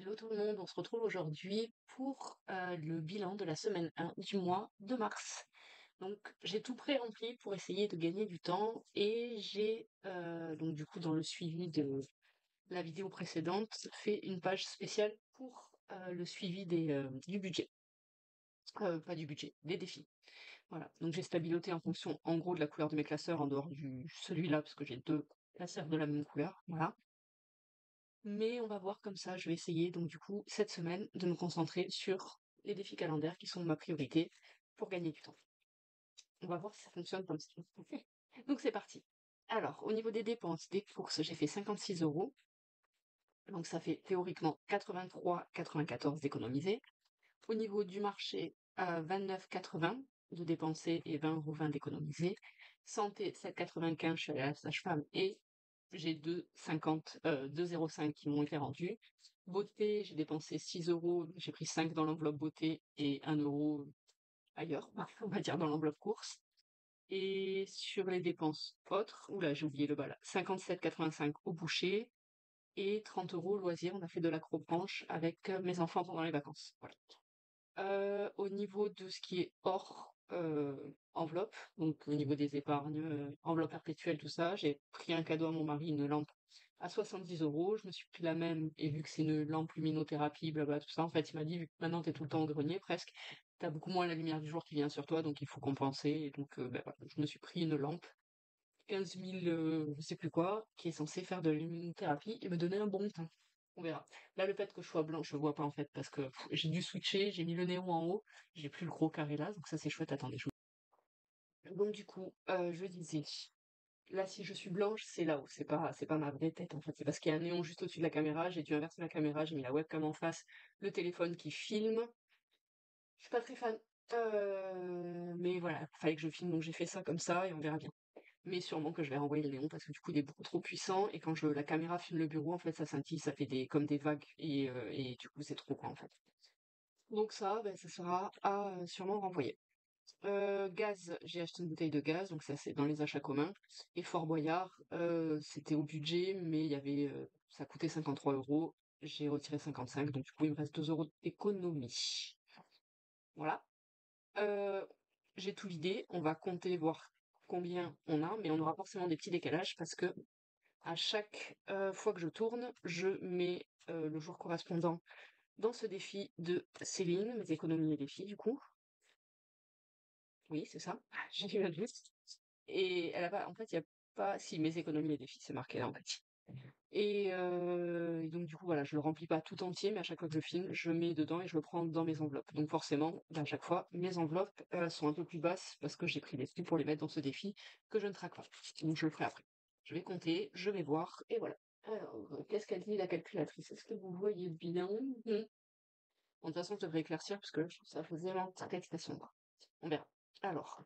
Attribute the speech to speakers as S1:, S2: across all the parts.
S1: Hello tout le monde, on se retrouve aujourd'hui pour le bilan de la semaine 1 du mois de mars. Donc j'ai tout pré-rempli pour essayer de gagner du temps et j'ai donc du coup dans le suivi de la vidéo précédente fait une page spéciale pour le suivi du budget. Pas du budget, des défis. Voilà, donc j'ai stabiloté en fonction en gros de la couleur de mes classeurs en dehors du celui-là parce que j'ai deux classeurs de la même couleur. Voilà. Mais on va voir comme ça, je vais essayer donc du coup cette semaine de me concentrer sur les défis calendaires qui sont ma priorité pour gagner du temps. On va voir si ça fonctionne comme ça. Donc c'est parti. Alors, au niveau des dépenses, des courses, j'ai fait 56 euros. Donc ça fait théoriquement 83,94 d'économiser. Au niveau du marché, 29,80 de dépenser et 20,20 € d'économiser. Santé, 7,95, je suis allée à la sage-femme et j'ai 2,05 qui m'ont été rendus. Beauté, j'ai dépensé 6 euros, j'ai pris 5 dans l'enveloppe beauté et 1 € ailleurs, on va dire dans l'enveloppe course. Et sur les dépenses autres, oula, j'ai oublié le bas là, 57,85 au boucher et 30 € loisirs. On a fait de l'acrobranche avec mes enfants pendant les vacances. Voilà. Au niveau de ce qui est hors enveloppe, donc au niveau des épargnes, enveloppe perpétuelle, tout ça, j'ai pris un cadeau à mon mari, une lampe à 70 euros. Je me suis pris la même, et vu que c'est une lampe luminothérapie, blabla, tout ça, en fait, il m'a dit, vu que maintenant t'es tout le temps au grenier presque, t'as beaucoup moins la lumière du jour qui vient sur toi, donc il faut compenser. Et donc, ben voilà, je me suis pris une lampe, 15 000, je sais plus quoi, qui est censée faire de la luminothérapie et me donner un bon teint. On verra. Là, le fait que je sois blanche, je vois pas en fait, parce que j'ai dû switcher, j'ai mis le néon en haut, j'ai plus le gros carré là, donc ça c'est chouette. Attendez, donc du coup, je disais, là si je suis blanche, c'est là où c'est pas ma vraie tête en fait, c'est parce qu'il y a un néon juste au-dessus de la caméra, j'ai dû inverser la caméra, j'ai mis la webcam en face, le téléphone qui filme. Je suis pas très fan. Mais voilà, fallait que je filme, donc j'ai fait ça comme ça et on verra bien. Mais sûrement que je vais renvoyer le néon parce que du coup il est beaucoup trop puissant et quand la caméra filme le bureau, en fait ça scintille, ça fait comme des vagues et du coup c'est trop quoi en fait. Donc ça, ben, ça sera à sûrement renvoyer. Gaz, j'ai acheté une bouteille de gaz, donc ça c'est dans les achats communs. Et Fort Boyard, c'était au budget, mais il y avait, ça coûtait 53 euros. J'ai retiré 55, donc du coup il me reste 2 euros d'économie. Voilà. Euh, j'ai tout vidé, on va compter voir combien on a, mais on aura forcément des petits décalages parce que à chaque fois que je tourne, je mets le jour correspondant dans ce défi de Céline, mes économies et défis du coup. Oui, c'est ça. J'ai eu un doute. Et elle a pas, en fait, il y a pas, si mes économies et défis, c'est marqué là en fait. Et donc du coup voilà, je le remplis pas tout entier, mais à chaque fois que je filme, je mets dedans et je le prends dans mes enveloppes. Donc forcément, à chaque fois, mes enveloppes sont un peu plus basses parce que j'ai pris des sous pour les mettre dans ce défi que je ne traque pas. Donc je le ferai après. Je vais compter, je vais voir, et voilà. Alors, qu'est-ce qu'elle dit la calculatrice? Est-ce que vous voyez bien? Bon, de toute façon, je devrais éclaircir parce que ça faisait vraiment très expression. On verra. Alors,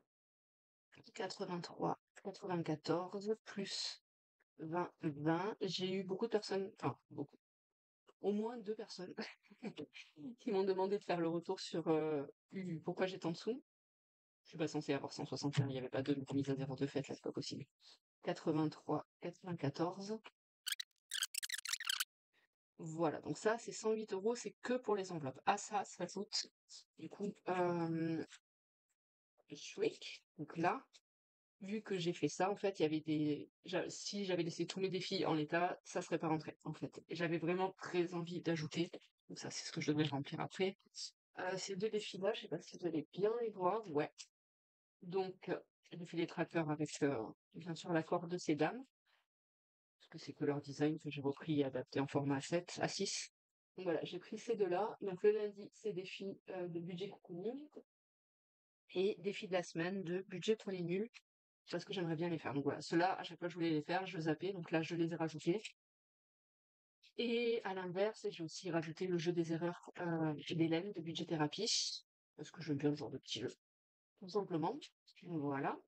S1: 83, 94 plus 20, 20. J'ai eu beaucoup de personnes, enfin beaucoup, au moins deux personnes qui m'ont demandé de faire le retour sur pourquoi j'étais en dessous. Je suis pas censée avoir 161, il n'y avait pas de mise à zéro de fait, là c'est pas possible. 83, 94. Voilà, donc ça c'est 108 euros, c'est que pour les enveloppes. Ah ça s'ajoute. Du coup, chouic. Donc là, vu que j'ai fait ça, en fait, il y avait si j'avais laissé tous mes défis en l'état, ça serait pas rentré, en fait. Et j'avais vraiment très envie d'ajouter. Donc ça, c'est ce que je devrais remplir après. Ces deux défis-là, je sais pas si vous allez bien les voir. Ouais. Donc, j'ai fait les trackers avec, bien sûr, l'accord de ces dames. Parce que c'est que leur design que j'ai repris et adapté en format 7 à 6. Donc voilà, j'ai pris ces deux-là. Donc le lundi, c'est défi de budget cocooning. Et défi de la semaine de budget pour les nuls. Parce que j'aimerais bien les faire. Donc voilà, ceux-là, à chaque fois que je voulais les faire, je zappais, donc là je les ai rajoutés. Et à l'inverse, j'ai aussi rajouté le jeu des erreurs d'Hélène de budget thérapie, parce que j'aime bien ce genre de petit jeu, tout simplement. Voilà.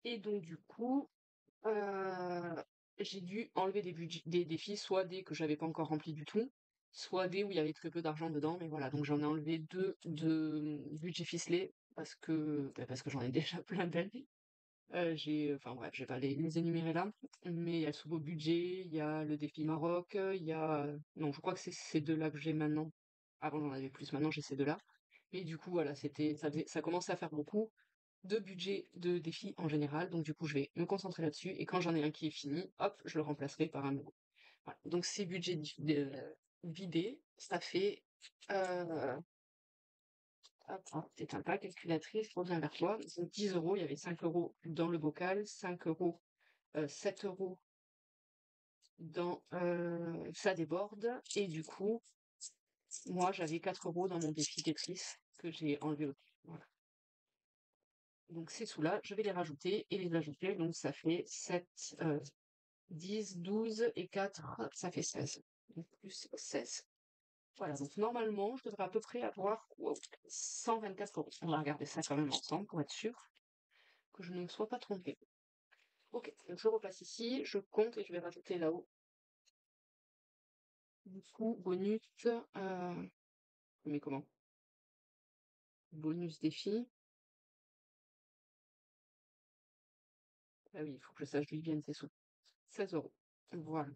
S1: Et donc du coup, j'ai dû enlever des défis, soit des que j'avais pas encore remplis du tout, soit des où il y avait très peu d'argent dedans, mais voilà, donc j'en ai enlevé deux de budget ficelé, parce que j'en ai déjà plein d'années. Enfin bref, je vais pas les énumérer là, mais il y a le sous beau budget, il y a le défi Maroc, il y a non, je crois que c'est ces 2 là que j'ai maintenant. Avant j'en avais plus, maintenant j'ai ces 2 là. Mais du coup voilà, ça commençait à faire beaucoup de budget de défis en général, donc du coup je vais me concentrer là-dessus et quand j'en ai un qui est fini, hop, je le remplacerai par un nouveau. Voilà. Donc ces budgets vidés, ça fait hop, t'éteins pas, calculatrice, je reviens vers toi. Donc 10 euros, il y avait 5 euros dans le bocal, 5 euros, 7 euros dans ça déborde, et du coup, moi j'avais 4 euros dans mon défi Tetris que j'ai enlevé aussi. Voilà. Donc ces sous-là, je vais les rajouter et les ajouter, donc ça fait 7, 10, 12 et 4, ça fait 16. Donc plus 16. Voilà, donc normalement, je devrais à peu près avoir 124 euros. On va regarder ça quand même ensemble pour être sûr que je ne me sois pas trompée. Ok, donc je repasse ici, je compte et je vais rajouter là-haut. Du coup, bonus, mais comment? Bonus défi. Ah oui, il faut que je sache d'où ils viennent ces sous. 16 euros. Voilà.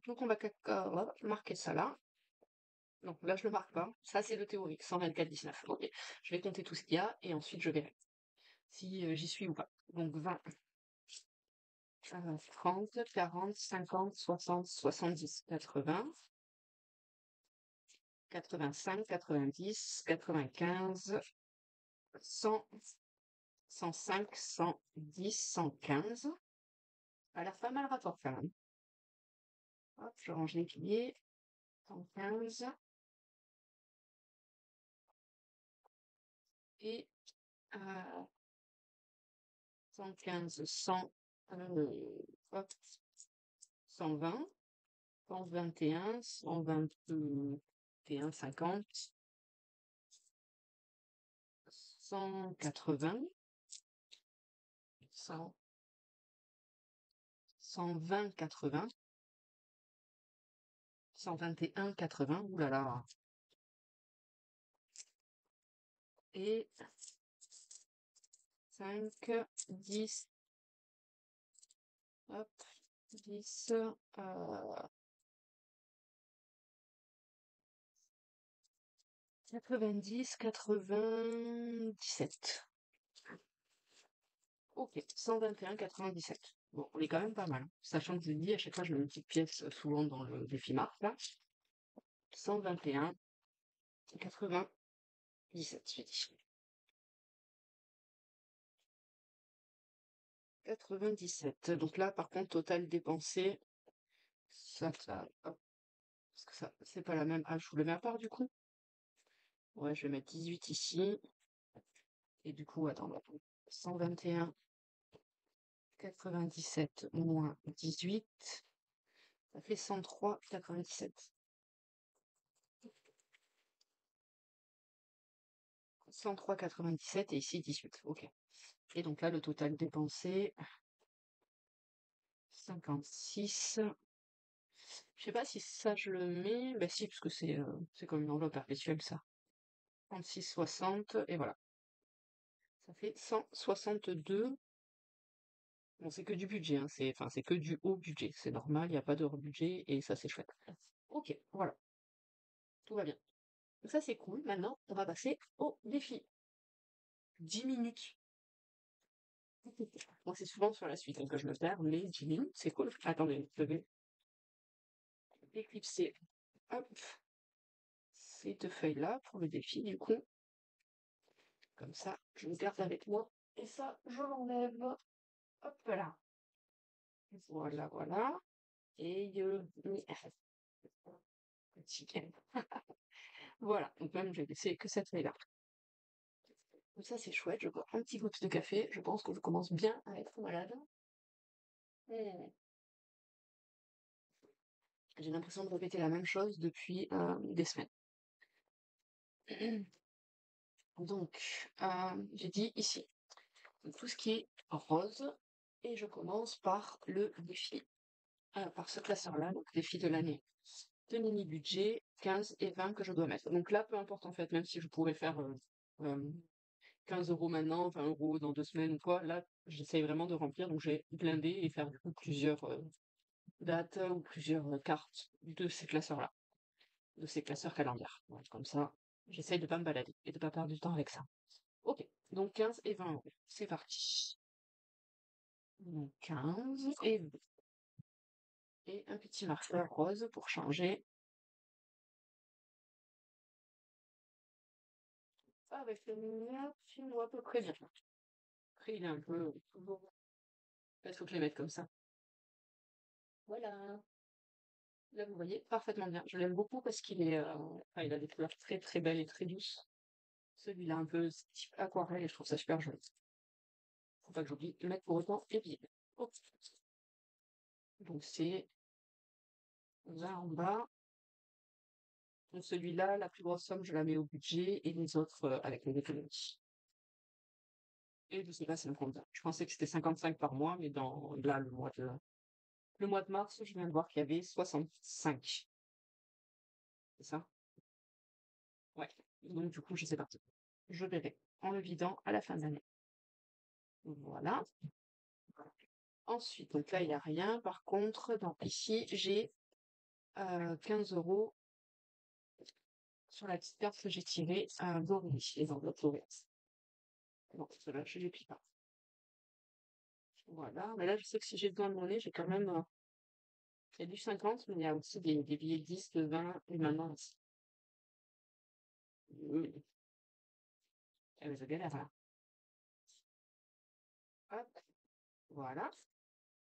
S1: Donc on va marquer ça là. Non, là je le marque pas. Ça c'est le théorique, 124,19. Ok. Je vais compter tout ce qu'il y a et ensuite je verrai si j'y suis ou pas. Donc 20, 30, 40, 50, 60, 70, 80, 85, 90, 95, 100, 105, 110, 115. Ça a l'air pas mal rapport quand même. Hop, je range les billets. 115 et euh, 115, 100, hop, 120, 121, 121, 50, 180, 100, 120, 80, 121, 80, oulala, et 5, 10, hop, 10, 90, 97. Ok, 121, 97. Bon, on est quand même pas mal. Sachant que je dis, à chaque fois, je mets une petite pièce souvent dans le défi marque, là. 121, 97, j'ai dit. 97. Donc là, par contre, total dépensé, hop, parce que ça, c'est pas la même. Ah, je vous le mets à part, du coup? Ouais, je vais mettre 18 ici. Et du coup, attends, 121, 97 moins 18, ça fait 103, 97. 103, 97 et ici 18. Ok. Et donc là, le total dépensé, 56. Je sais pas si ça je le mets. Bah si, parce que c'est comme une enveloppe perpétuelle, ça. 36, 60, et voilà. Ça fait 162. Bon, c'est que du budget, hein. C'est que du haut budget. C'est normal, il n'y a pas de hors budget, et ça c'est chouette. Ok, voilà. Tout va bien. Donc ça c'est cool. Maintenant, on va passer au défi. 10 minutes. Moi, c'est souvent sur la suite hein, que je me perds, mais 10 minutes, c'est cool. Attendez, je vais éclipser. Hop. Ces 2 feuilles-là pour le défi, du coup. Comme ça, je le garde avec moi. Et ça, je l'enlève. Hop là. Voilà, voilà. Et petit. Voilà. Donc même, je vais laisser que cette feuille-là. Comme ça, c'est chouette. Je bois un petit goutte de café. Je pense que je commence bien à être malade. Hmm. J'ai l'impression de répéter la même chose depuis des semaines. Donc, j'ai dit ici, tout ce qui est rose. Et je commence par le défi. Par ce classeur-là, donc défi de l'année. De mini-budget, 15 et 20 que je dois mettre. Donc là, peu importe en fait, même si je pourrais faire 15 euros maintenant, 20 euros dans 2 semaines ou quoi. Là, j'essaye vraiment de remplir, donc j'ai blindé et faire du coup plusieurs dates ou plusieurs cartes de ces classeurs-là, de ces classeurs calendaires. Voilà, comme ça, j'essaye de pas me balader et de pas perdre du temps avec ça. Ok, donc 15 et 20 euros, c'est parti. Donc 15 et 20. Et un petit marqueur rose pour changer. Avec le mien, il voit à peu près bien. Après, il est un peu toujours. Il faut que je les mette comme ça. Voilà. Là, vous voyez parfaitement bien. Je l'aime beaucoup parce qu'il est, enfin, il a des couleurs très très belles et très douces. Celui-là, un peu type aquarelle, et je trouve ça super joli. Faut pas que j'oublie de mettre pour autant les billets. Hop. Donc c'est 20 en bas. Donc celui-là, la plus grosse somme, je la mets au budget et les autres avec les économies. Et je sais pas, c'est combien. Je pensais que c'était 55 par mois, mais dans là, le mois de mars, je viens de voir qu'il y avait 65. C'est ça? Ouais. Donc du coup, je sais pas. Je verrai en le vidant à la fin de l'année. Voilà. Ensuite, donc là, il n'y a rien. Par contre, donc ici, j'ai 15 euros sur la petite carte que j'ai tirée à Gorille, les enveloppes dorées. Non, cela, je ne les plie pas. Voilà. Mais là, je sais que si j'ai besoin de monnaie, j'ai quand même. Il y a du 50, mais il y a aussi des billets de 10, de 20 et maintenant aussi. Eh ben, je galère là. Hop, voilà.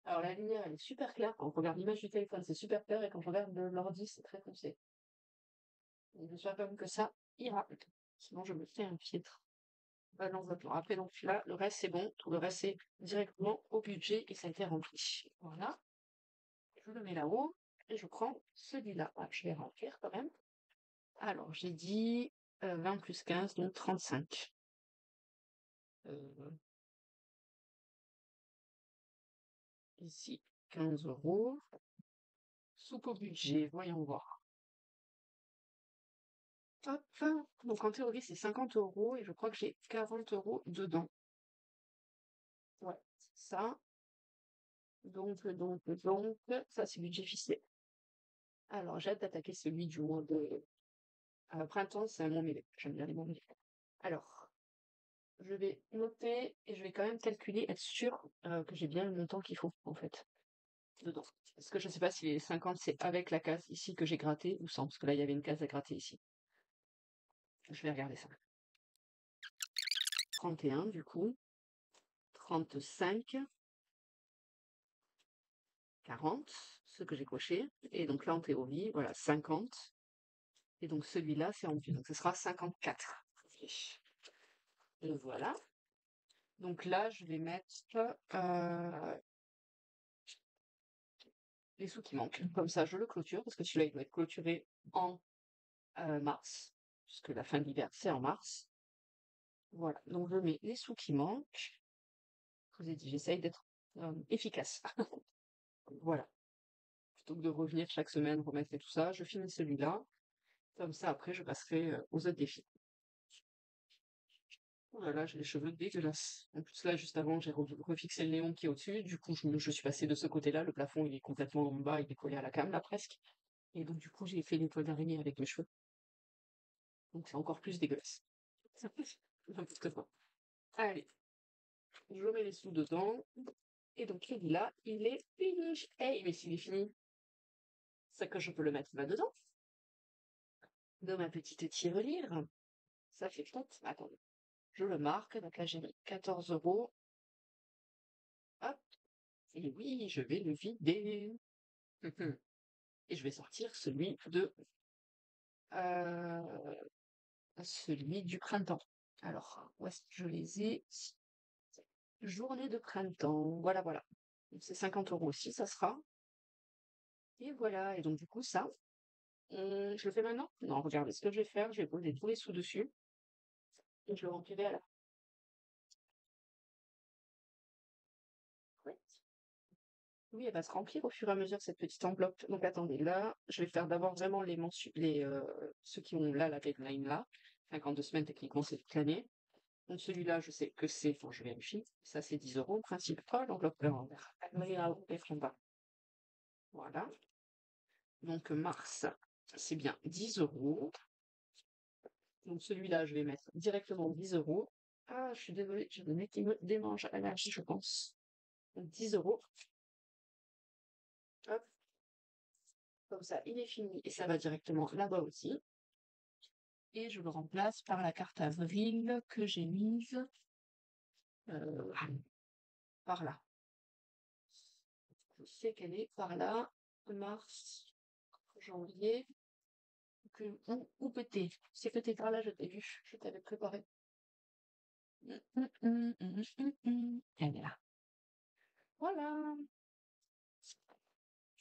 S1: Alors la lumière, elle est super claire. Quand on regarde l'image du téléphone, c'est super clair. Et quand je regarde l'ordi, c'est très foncé. Donc, j'espère quand même que ça ira. Sinon, je me fais un filtre. L'enveloppe. Après, donc là, le reste, c'est bon. Tout le reste, c'est directement au budget et ça a été rempli. Voilà. Je le mets là-haut et je prends celui-là. Ah, je vais remplir quand même. Alors, j'ai dit 20 plus 15, donc 35. Euh, Ici, 15 euros. Soupe au budget, voyons voir. Hop. Donc en théorie, c'est 50 euros et je crois que j'ai 40 euros dedans. Ouais, c'est ça. Donc, ça c'est budget ficelé. Alors, j'ai hâte d'attaquer celui du mois de printemps, c'est un mois mêlé. J'aime bien les mois mêlés. Alors, je vais noter et je vais quand même calculer, être sûr que j'ai bien le montant qu'il faut, en fait, dedans. Parce que je sais pas si les 50 c'est avec la case ici que j'ai gratté ou sans, parce que là il y avait une case à gratter ici. Je vais regarder ça. 31 du coup, 35, 40, ce que j'ai coché. Et donc là en théorie, voilà, 50. Et donc celui-là c'est en plus, donc ce sera 54. Et voilà. Donc là je vais mettre les sous qui manquent. Comme ça je le clôture, parce que celui-là il doit être clôturé en mars, puisque la fin de l'hiver c'est en mars. Voilà, donc je mets les sous qui manquent. Je vous ai dit, j'essaye d'être efficace. Voilà. Plutôt que de revenir chaque semaine, remettre et tout ça, je finis celui-là. Comme ça, après, je passerai aux autres défis. Oh là là, j'ai les cheveux dégueulasses. En plus, là, juste avant, j'ai refixé le néon qui est au-dessus. Du coup, je suis passée de ce côté-là. Le plafond, il est complètement en bas, il est collé à la cam, là, presque. Et donc, du coup, j'ai fait l'étoile d'araignée avec mes cheveux. Donc, c'est encore plus dégueulasse. N'importe quoi. Allez, je mets les sous dedans. Et donc, celui-là, il est fini. Hey, mais s'il est fini, c'est que je peux le mettre là-dedans. Dans ma petite tirelire. Ça fait peut-être. Attendez. Je le marque. Donc là, j'ai mis 14 euros. Hop. Et oui, je vais le vider. Et je vais sortir euh, celui du printemps. Alors, où est-ce que je les ai? Journée de printemps. Voilà, voilà. Donc, c'est 50 euros aussi, ça sera. Et voilà. Et donc, du coup, ça, je le fais maintenant? Non, regardez ce que je vais faire. Je vais poser tous les sous dessus. Et je le remplirai à la fin. Oui, elle va se remplir au fur et à mesure, cette petite enveloppe. Donc attendez, là, je vais faire d'abord vraiment ceux qui ont là la deadline là. 52 semaines, techniquement, c'est toute l'année. Donc celui-là, je sais que c'est, enfin je vérifie, ça c'est 10 € principal, l'enveloppe en vert. Voilà. Donc mars, c'est bien 10 €. Donc celui-là, je vais mettre directement 10 €. Ah, je suis désolée, j'ai le nez qui me démange à la je pense. Donc 10 €. Hop, comme ça, il est fini et ça va directement là-bas aussi. Et je le remplace par la carte avril que j'ai mise euh, par là. Je sais qu'elle est par là. Mars, janvier. Où peut-être? C'est peut-être par là, je t'ai vu. Je t'avais préparé. Elle est là. Voilà.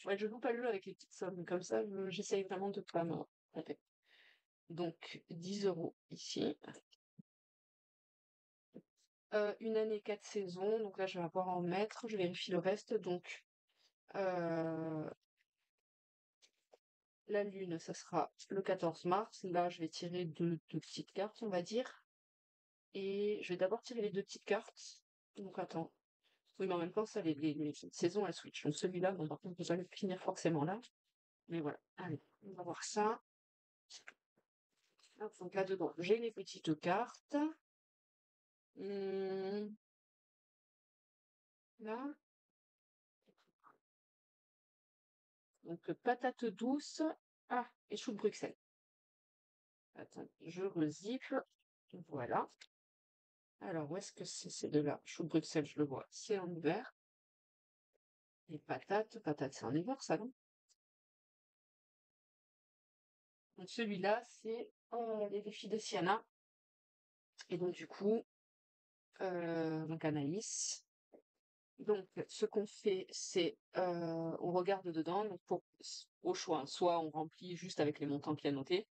S1: Ouais, je loupe pas le jeu avec les petites sommes. Comme ça, j'essaye vraiment de pas me tromper. Donc, 10 € ici. Une année, 4 saisons. Donc là, je vais pouvoir en mettre. Je vérifie le reste. Donc, euh, la lune, ça sera le 14 mars. Là, je vais tirer deux petites cartes, on va dire. Et je vais d'abord tirer les deux petites cartes. Donc, attends. Oui, mais en même temps, ça, les saisons, elles switch. Donc, celui-là, bon, par contre, je vais pas le finir forcément là. Mais voilà. Allez, on va voir ça. Hop, donc là-dedans, j'ai les petites cartes. Hum, là. Donc, patate douce. Ah, et chou de Bruxelles. Attends, je rezip. Voilà. Alors, où est-ce que c'est ces deux-là? Chou de Bruxelles, je le vois. C'est en hiver. Et patate, c'est en hiver, ça, non? Donc, celui-là, c'est les défis de Siana. Et donc, du coup, donc Anaïs. Donc, ce qu'on fait, c'est on regarde dedans, donc au choix, hein. Soit on remplit juste avec les montants qu'il y a notés,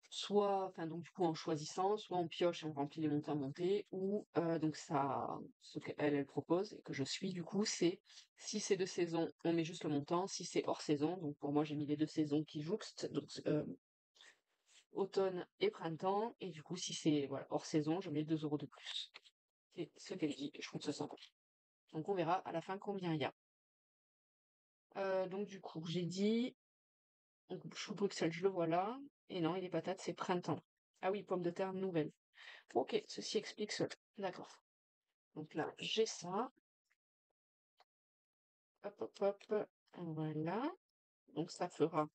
S1: soit, enfin donc du coup en choisissant, soit on pioche et on remplit les montants montés, ou donc ça, ce qu'elle propose et que je suis du coup, c'est si c'est de saison, on met juste le montant, si c'est hors saison, donc pour moi j'ai mis les deux saisons qui jouxtent, donc automne et printemps, et du coup si c'est voilà, hors saison, je mets 2 € de plus. C'est ce qu'elle dit, et je trouve ça sympa. Donc on verra à la fin combien il y a. Donc du coup, j'ai dit, donc chou Bruxelles, je le vois là. Et non, et les patates, c'est printemps. Ah oui, pommes de terre nouvelles. Ok, ceci explique cela. D'accord. Donc là, j'ai ça. Hop, hop, hop. Voilà. Donc ça fera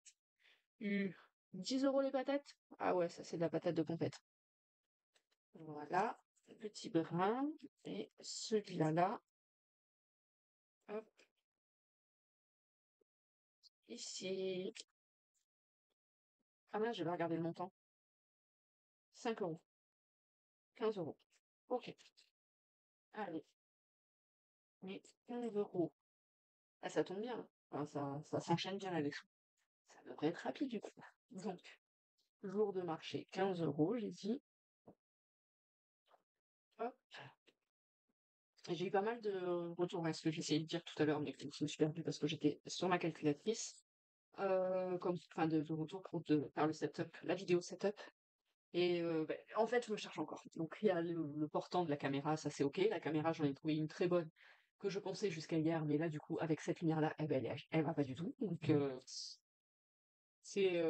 S1: 10 € les patates. Ah ouais, ça c'est de la patate de compète. Voilà. Petit brin. Et celui-là, là. Hop. Ici. Ah mince, je vais regarder le montant. 5 €. 15 €. Ok. Allez. Mais 15 €. Ah, ça tombe bien. Enfin, ça s'enchaîne bien avec ça. Ça devrait être rapide du coup. Donc, jour de marché, 15 €, j'ai dit. Hop. Et j'ai eu pas mal de retours à ce que j'essayais de dire tout à l'heure, mais je me suis perdue parce que j'étais sur ma calculatrice. Comme, enfin, de retours pour faire le setup, la vidéo setup. Et en fait, je me cherche encore. Donc, il y a le portant de la caméra, ça c'est ok. La caméra, j'en ai trouvé une très bonne que je pensais jusqu'à hier, mais là, du coup, avec cette lumière-là, eh ben, elle va pas du tout. Donc, c'est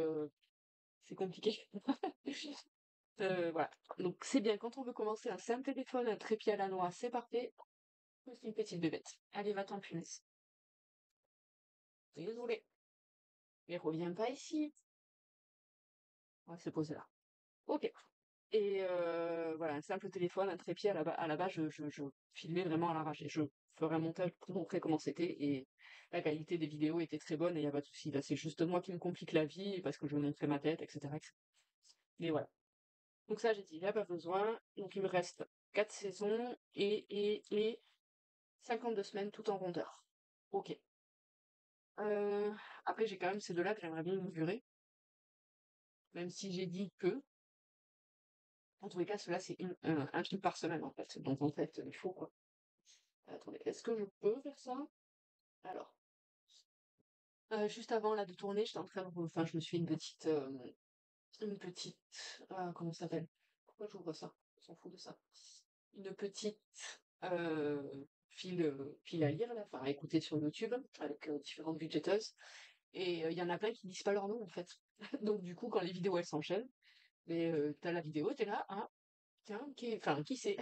S1: c'est compliqué. Voilà. Donc c'est bien, quand on veut commencer un simple téléphone, un trépied à la noix, c'est parfait. C'est une petite bébête. Allez, va-t'en, punaise. Désolée. Mais reviens pas ici. On va se poser là. Ok. Et voilà, un simple téléphone, un trépied, à la base, je filmais vraiment à l'arrache. Et je ferai un montage pour montrer comment c'était. Et la qualité des vidéos était très bonne et il n'y a pas de souci. Là, c'est juste moi qui me complique la vie parce que je veux montrer ma tête, etc., etc. Mais voilà. Donc ça, j'ai dit, il n'y a pas besoin. Donc il me reste 4 saisons et 52 semaines tout en rondeur. Ok. Après, j'ai quand même ces deux-là que j'aimerais bien mesurer. Même si j'ai dit que, en tous les cas, cela c'est un truc par semaine en fait. Donc en fait, il faut quoi. Attendez, est-ce que je peux faire ça? Alors, juste avant là de tourner, j'étais en train de, enfin, je me suis fait une petite, comment ça s'appelle? Pourquoi j'ouvre ça? s'en fout de ça. Une petite euh, file à lire, là, enfin à écouter sur YouTube, avec différentes budgeteuses. Et il y en a plein qui disent pas leur nom, en fait. Donc du coup, quand les vidéos, elles s'enchaînent, mais t'as la vidéo, t'es là, ah, tiens, qui c'est?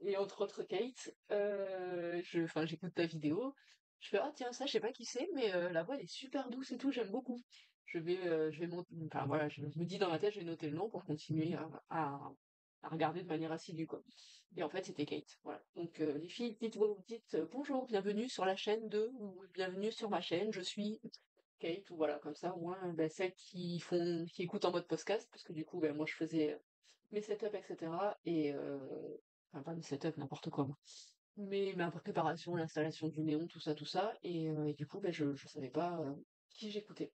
S1: Et entre autres Kate, enfin, j'écoute ta vidéo, je fais, ah tiens, ça, je sais pas qui c'est, mais la voix, elle est super douce et tout, j'aime beaucoup. Je vais monter, enfin voilà, je me dis dans ma tête, je vais noter le nom pour continuer à regarder de manière assidue, quoi. Et en fait, c'était Kate, voilà. Donc, les filles, dites bonjour, bienvenue sur la chaîne de, ou bienvenue sur ma chaîne, je suis Kate, ou voilà, comme ça, au moins, ben, celles qui écoutent en mode podcast, parce que du coup, ben, moi, je faisais mes setups, etc. Et, enfin, pas mes setups, n'importe quoi, moi. Mais ma préparation, l'installation du néon, tout ça, et du coup, ben, je savais pas qui j'écoutais.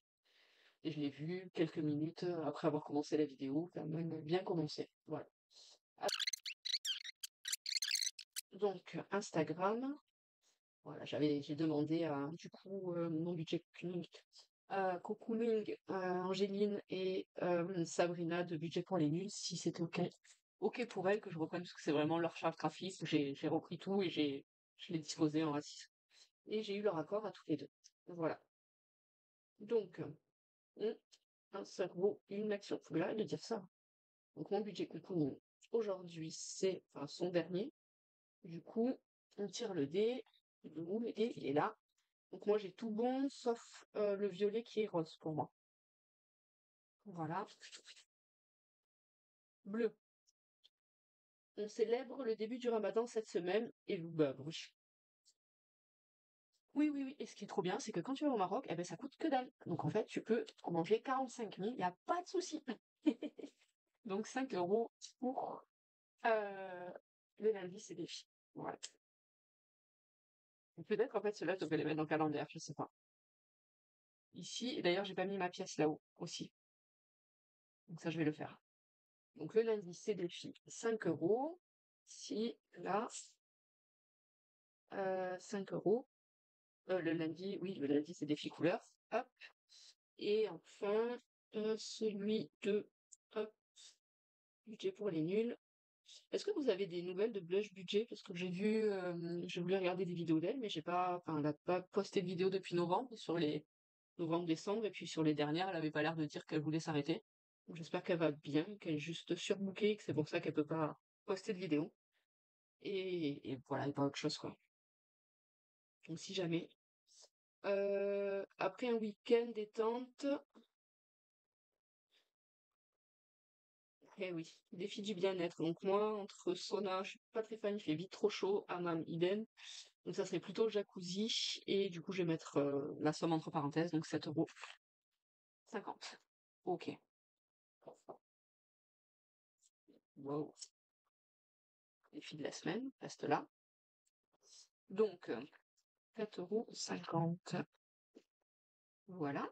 S1: Et je l'ai vu quelques minutes après avoir commencé la vidéo, quand même bien commencé. Voilà. Donc, Instagram, voilà, j'ai demandé à, du coup, mon budget Cocooning, Angéline et Sabrina de Budget pour les nuls, si c'était OK. OK pour elles que je reprenne, parce que c'est vraiment leur charte graphique. J'ai repris tout et je l'ai disposé en A6. Et j'ai eu leur accord à toutes les deux. Voilà. Donc, un cerveau, une action. Faut que j'arrête de dire ça. Donc, mon budget Cocooning, aujourd'hui, c'est enfin, son dernier. Du coup, on tire le dé. Le dé, il est là. Donc, moi, j'ai tout bon, sauf le violet qui est rose pour moi. Voilà. Bleu. On célèbre le début du Ramadan cette semaine et bah, oui. Oui, oui, oui. Et ce qui est trop bien, c'est que quand tu vas au Maroc, eh ben, ça coûte que dalle. Donc en fait, tu peux en manger 45 000, il n'y a pas de souci. Donc 5 euros pour le lundi, c'est des filles. Voilà. Peut-être en fait, ceux-là, je devrais les mettre dans le calendrier, je sais pas. Ici, et d'ailleurs, j'ai pas mis ma pièce là-haut aussi. Donc ça, je vais le faire. Donc le lundi, c'est des filles. 5 euros. Ici, là, 5 euros. Le lundi, oui, le lundi, c'est des filles couleurs. Hop. Et enfin, celui de hop, budget pour les nuls. Est-ce que vous avez des nouvelles de Blush Budget? Parce que j'ai voulu regarder des vidéos d'elle, mais j'ai pas, enfin, elle n'a pas posté de vidéo depuis novembre, sur les novembre-décembre, et puis sur les dernières, elle avait pas l'air de dire qu'elle voulait s'arrêter. Donc, j'espère qu'elle va bien, qu'elle est juste surbookée, que c'est pour ça qu'elle peut pas poster de vidéo. Et voilà, et pas autre chose, quoi. Donc, si jamais. Après un week-end détente, eh oui, défi du bien-être. Donc moi, entre sauna, je suis pas très fan, il fait vite trop chaud, hammam, idem. Donc ça serait plutôt jacuzzi. Et du coup, je vais mettre la somme entre parenthèses, donc 7,50 €. Ok. Wow. Défi de la semaine, reste là. Donc, 4,50 €. Voilà.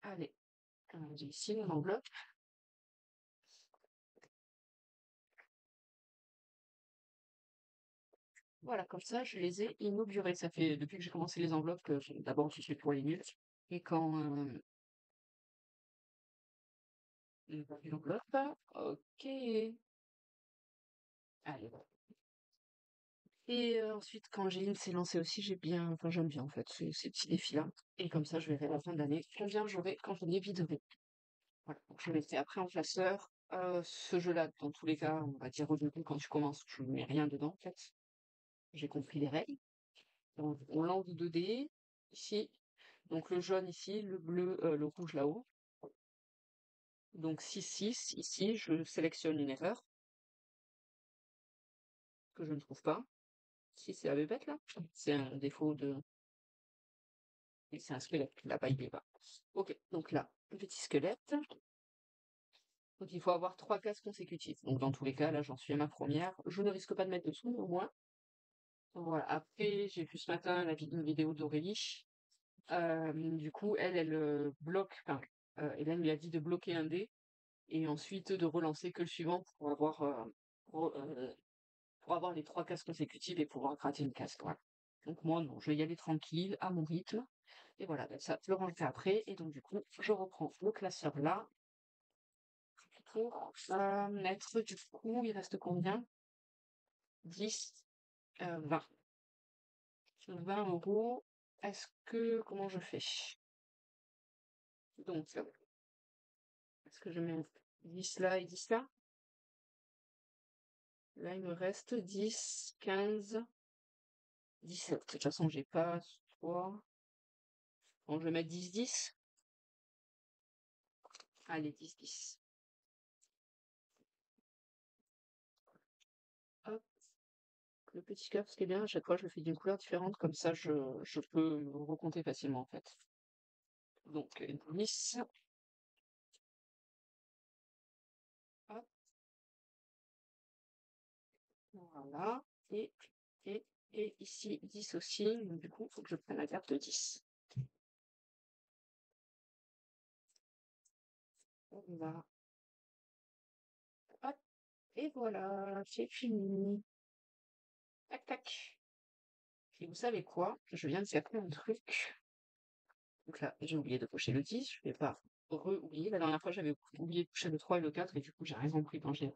S1: Allez, j'ai ici mon enveloppe. Voilà, comme ça, je les ai inaugurées. Ça fait depuis que j'ai commencé les enveloppes que d'abord je suis pour les nuls. Et quand l'enveloppe, ok. Allez. Et ensuite, quand Angéline s'est lancée aussi, enfin j'aime bien en fait ces petits défis-là. Et comme ça, je verrai à la fin de l'année combien j'aurai quand je les viderai. Voilà, donc je mettrai après en classeur. Ce jeu-là, dans tous les cas, on va dire au début, quand tu commences, je ne mets rien dedans en fait. J'ai compris les règles. Donc, on lance 2 dés, ici. Donc le jaune ici, le bleu, le rouge là-haut. Donc 6, ici, je sélectionne une erreur que je ne trouve pas. Si c'est la bébête là, c'est un défaut de. Et c'est un squelette, là-bas il est pas. Ok, donc là, le petit squelette. Donc il faut avoir 3 cases consécutives. Donc dans tous les cas, là j'en suis à ma première. Je ne risque pas de mettre de sous, au moins. Voilà. Après, j'ai vu ce matin une vidéo d'Aurélie. Du coup, elle bloque, enfin, Hélène lui a dit de bloquer un dé et ensuite de relancer que le suivant pour, euh, pour avoir les 3 cases consécutives et pouvoir gratter une case. Voilà. Donc moi, non, je vais y aller tranquille, à mon rythme. Et voilà, ben ça, je le rangerai après. Et donc du coup, je reprends le classeur là. pour mettre du coup, il reste combien? 10, 20. 20 €. Comment je fais? Donc, est-ce que je mets 10 là et 10 là? Là, il me reste 10, 15, 17. De toute façon, j'ai pas 3. Bon, je vais mettre 10, 10. Allez, 10, 10. Hop, le petit cœur, ce qui est bien, à chaque fois, je le fais d'une couleur différente, comme ça, je peux me recompter facilement, en fait. Donc, 10. Hop, voilà. Et, et, et ici, 10 aussi. Donc, du coup, il faut que je prenne la carte de 10. Voilà. Hop, et voilà, c'est fini. Tac, tac. Et vous savez quoi? Je viens de capter un truc. Donc là, j'ai oublié de cocher le 10. Je vais pas re-oublier. La dernière fois, j'avais oublié de cocher le 3 et le 4. Et du coup, j'ai rien compris quand j'ai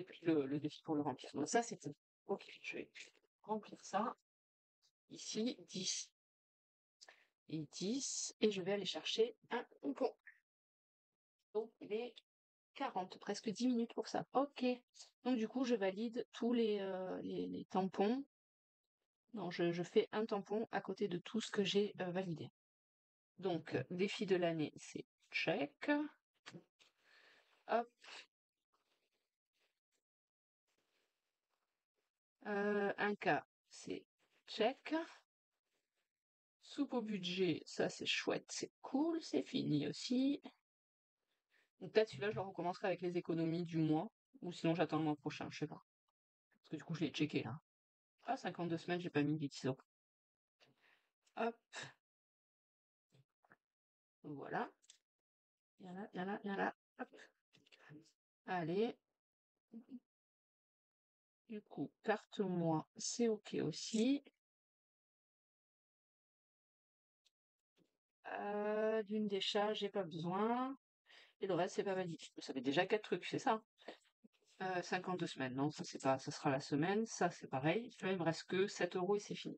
S1: pris le défi pour le remplir. Donc ça, c'est tout. Ok, je vais remplir ça. Ici, 10 et 10. Et je vais aller chercher un tampon. Donc, les 40, presque 10 minutes pour ça. Ok. Donc, du coup, je valide tous les tampons. Non, je fais un tampon à côté de tout ce que j'ai validé. Donc, défi de l'année, c'est check. Hop. 1K, c'est check. Soupe au budget, ça c'est chouette, c'est cool, c'est fini aussi. Donc peut-être celui-là, je le recommencerai avec les économies du mois. Ou sinon, j'attends le mois prochain, je sais pas. Parce que du coup, je l'ai checké là. Ah, 52 semaines, j'ai pas mis les 10 euros. Hop. Voilà. Il y en a. Hop. Allez. Du coup, carte moi, c'est ok aussi. D'une des chats, j'ai pas besoin. Et le reste, c'est pas validé. Ça fait déjà 4 trucs, c'est ça? 52 semaines, non, ça c'est pas, ça sera la semaine. Ça, c'est pareil. Tu vois, il me reste que 7 euros et c'est fini.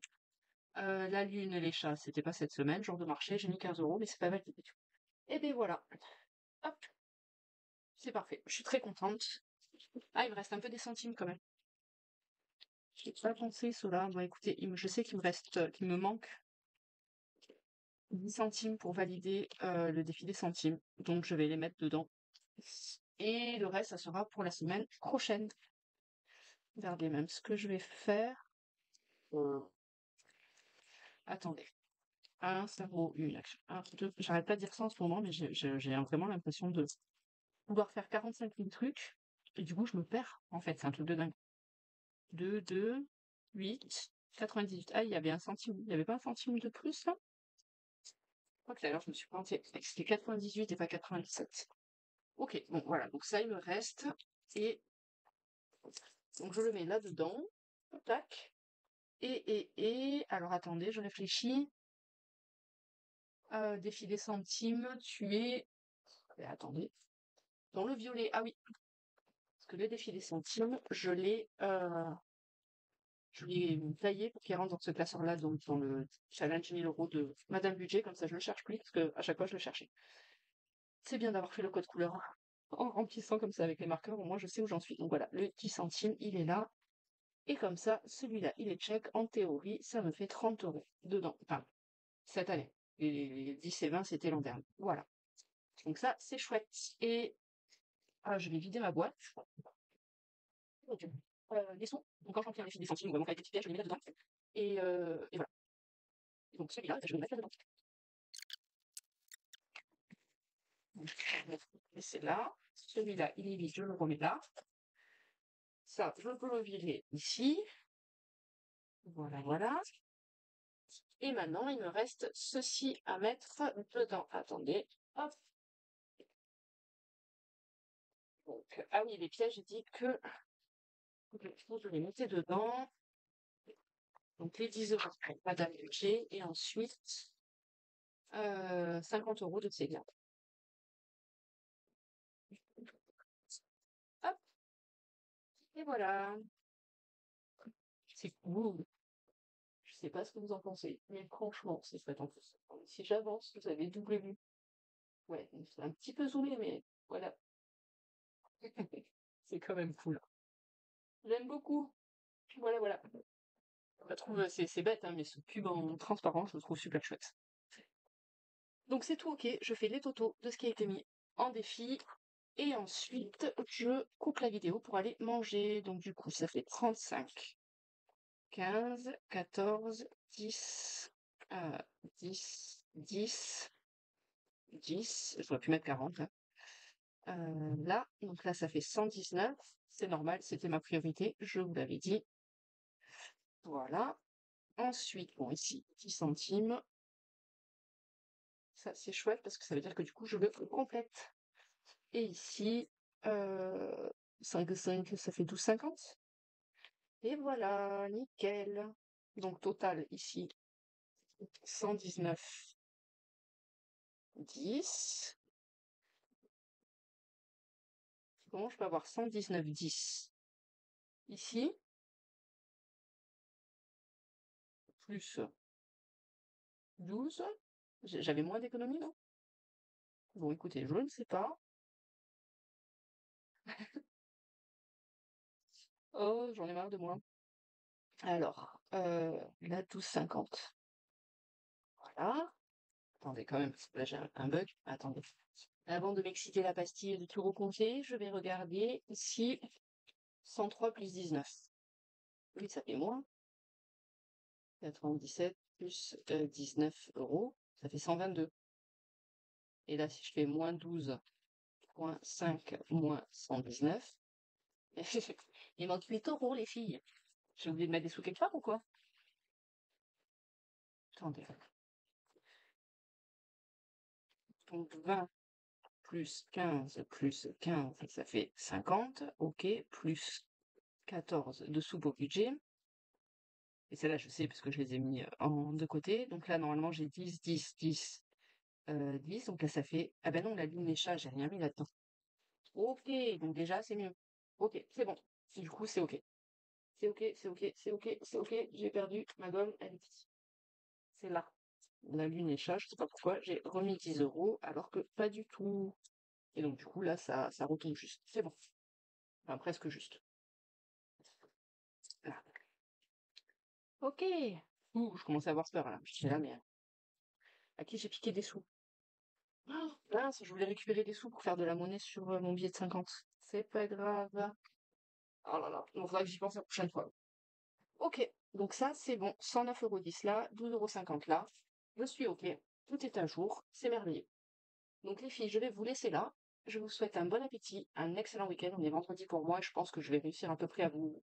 S1: La lune et les chats, c'était pas cette semaine, jour de marché, j'ai mis 15 euros, mais c'est pas validé. Et ben voilà. Hop, c'est parfait. Je suis très contente. Ah, il me reste un peu des centimes quand même. J'ai pas pensé cela. Bon, écoutez, je sais qu'il me reste, qu'il me manque 10 centimes pour valider le défi des centimes. Donc je vais les mettre dedans. Et le reste, ça sera pour la semaine prochaine. Regardez même ce que je vais faire. Attendez. Un cerveau, une action. Un, deux. J'arrête pas de dire ça en ce moment, mais j'ai vraiment l'impression de vouloir faire 45 000 trucs. Et du coup, je me perds. En fait, c'est un truc de dingue. 2, 2, 8, 98. Ah, il y avait un centime. Il n'y avait pas un centime de plus, là? Je crois que tout à l'heure, je me suis plantée. C'était 98 et pas 97. Ok, bon, voilà. Donc ça, il me reste. Et donc, je le mets là-dedans. Tac. Alors, attendez, je réfléchis. Défi des centimes, tu es... attendez. Dans le violet, ah oui. Parce que le défi des centimes, je l'ai taillé pour qu'il rentre dans ce classeur-là, donc dans le challenge 1000 euros de Madame Budget, comme ça je le cherche plus, parce que à chaque fois je le cherchais. C'est bien d'avoir fait le code couleur en remplissant comme ça avec les marqueurs, au moins je sais où j'en suis. Donc voilà, le 10 centimes, il est là. Et comme ça, celui-là, il est check. En théorie, ça me fait 30 euros dedans. Enfin, cette année. Les 10 et 20, c'était l'an dernier. Voilà. Donc ça, c'est chouette. Et je vais vider ma boîte. Les sous. Donc quand je remplis un défi des centimes, ou mon avec des petites pièces, je les mets là-dedans. Et voilà. Et donc celui-là, je vais le mettre là-dedans. Et c'est là. Celui-là, il est vide, je le remets là. Ça, je peux le virer ici. Voilà, voilà. Et maintenant, il me reste ceci à mettre dedans. Attendez. Hop. Donc, ah oui, les pièges, j'ai dit que je les mettais dedans. Donc les 10 euros pour Madame Budget. Et ensuite, 50 euros de ces gardes. Et voilà, c'est cool. Je sais pas ce que vous en pensez, mais franchement, c'est chouette en plus. Si j'avance, vous avez double vue. Ouais, c'est un petit peu zoomé, mais voilà. C'est quand même cool. J'aime beaucoup. Voilà, voilà. Je trouve, c'est bête, hein, mais ce cube en transparent, je le trouve super chouette. Donc c'est tout ok, je fais les totaux de ce qui a été mis en défi. Et ensuite, je coupe la vidéo pour aller manger. Donc du coup, ça fait 35, 15, 14, 10, 10, 10, 10. J'aurais pu mettre 40 là. Là, donc là, ça fait 119. C'est normal, c'était ma priorité, je vous l'avais dit. Voilà. Ensuite, bon, ici, 10 centimes. Ça, c'est chouette parce que ça veut dire que du coup, je le complète. Et ici, 5 5, ça fait 12,50. Et voilà, nickel. Donc, total, ici, 119, 10. Comment je peux avoir 119, 10 ici, plus 12. J'avais moins d'économie, non? Bon, écoutez, je ne sais pas. Oh, j'en ai marre de moi. Alors, là, 12,50. Voilà. Attendez, quand même, parce que là, j'ai un bug. Attendez. Avant de m'exciter la pastille et de tout recompter, je vais regarder ici 103 plus 19. Oui, ça fait moins. 97 plus 19 euros, ça fait 122. Et là, si je fais moins 12,5 moins 119, il manque 8 euros, les filles. J'ai oublié de mettre des sous quelque part ou quoi? Attendez. Donc 20 plus 15, ça fait 50. Ok, plus 14 de sous pour budget. Et celle-là, je sais parce que je les ai mis en de côté. Donc là, normalement, j'ai 10, 10, 10, 10. Donc là, ça fait... Ah ben non, la ligne des chats, j'ai rien mis là-dedans. Ok, donc déjà, c'est mieux. Ok, c'est bon. Du coup, c'est ok. C'est ok, c'est ok, c'est ok, c'est ok. J'ai perdu ma gomme, elle est ici. C'est là. La lune est chat, je sais pas pourquoi. J'ai remis 10 euros alors que pas du tout. Et donc, du coup, là, ça retombe juste. C'est bon. Enfin, presque juste. Là. Ok. Ouh, je commençais à avoir peur là. Je dis là, mais à qui j'ai piqué des sous? Oh, mince, je voulais récupérer des sous pour faire de la monnaie sur mon billet de 50. C'est pas grave. Oh là là. Il faudra que j'y pense la prochaine fois. Ok, donc ça c'est bon, 109,10 € là, 12,50 € là, je suis ok, tout est à jour, c'est merveilleux. Donc les filles, je vais vous laisser là, je vous souhaite un bon appétit, un excellent week-end, on est vendredi pour moi, et je pense que je vais réussir à peu près à vous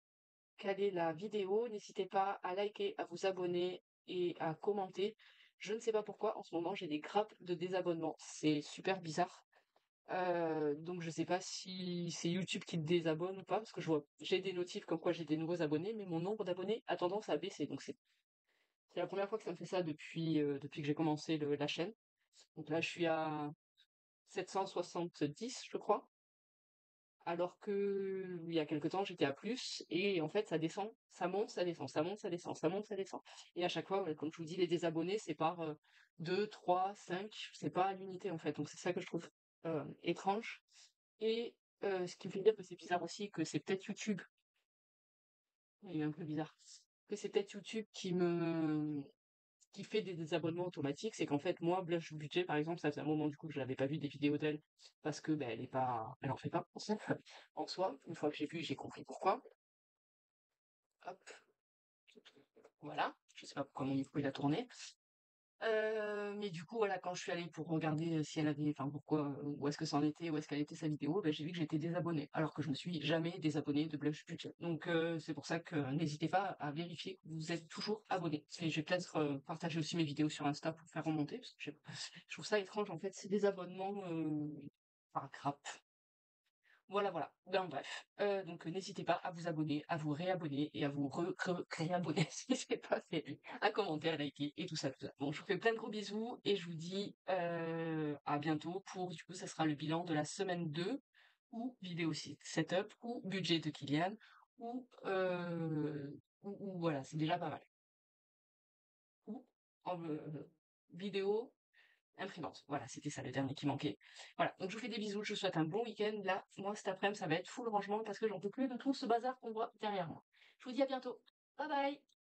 S1: caler la vidéo, n'hésitez pas à liker, à vous abonner et à commenter. Je ne sais pas pourquoi, en ce moment j'ai des grappes de désabonnement, c'est super bizarre. Donc je sais pas si c'est YouTube qui te désabonne ou pas, parce que j'ai des notifs comme quoi j'ai des nouveaux abonnés, mais mon nombre d'abonnés a tendance à baisser. Donc c'est la première fois que ça me fait ça depuis que j'ai commencé la chaîne. Donc là je suis à 770, je crois, alors que il y a quelque temps j'étais à plus, et en fait ça descend, ça monte, ça descend, ça monte, ça descend, ça monte, ça descend. Et à chaque fois, ouais, comme je vous dis, les désabonnés, c'est par 2, 3, 5, c'est pas à l'unité en fait. Donc c'est ça que je trouve étrange. Et ce qui me fait dire que c'est bizarre aussi, que c'est peut-être YouTube, et un peu bizarre, que c'est peut-être YouTube qui fait des désabonnements automatiques, c'est qu'en fait, moi, Blush Budget, par exemple, ça faisait un moment du coup que je n'avais pas vu des vidéos d'elle, parce que ben, elle en fait pas en soi. Une fois que j'ai vu, j'ai compris pourquoi. Hop, voilà. Je sais pas pourquoi mon micro il a tourné. Mais du coup, voilà, quand je suis allée pour regarder si elle avait, enfin pourquoi, où est-ce que ça en était, où est-ce qu'elle était sa vidéo, ben, j'ai vu que j'étais désabonnée, alors que je me suis jamais désabonnée de Blush Budget. Donc c'est pour ça que n'hésitez pas à vérifier que vous êtes toujours abonné. Et je vais peut-être partager aussi mes vidéos sur Insta pour faire remonter, parce que je trouve ça étrange en fait, ces désabonnements par grappe. Voilà, voilà. Ben, bref. Donc, n'hésitez pas à vous abonner, à vous réabonner et à vous réabonner si c'est pas fait, à commenter, à liker et tout ça, tout ça. Bon, je vous fais plein de gros bisous et je vous dis à bientôt pour, du coup, ça sera le bilan de la semaine 2 ou vidéo setup ou budget de Kylian ou voilà, c'est déjà pas mal. Ou en vidéo, imprimante. Voilà, c'était ça le dernier qui manquait. Voilà, donc je vous fais des bisous, je vous souhaite un bon week-end. Là, moi cet après-midi, ça va être full rangement parce que j'en peux plus de tout ce bazar qu'on voit derrière moi. Je vous dis à bientôt. Bye bye!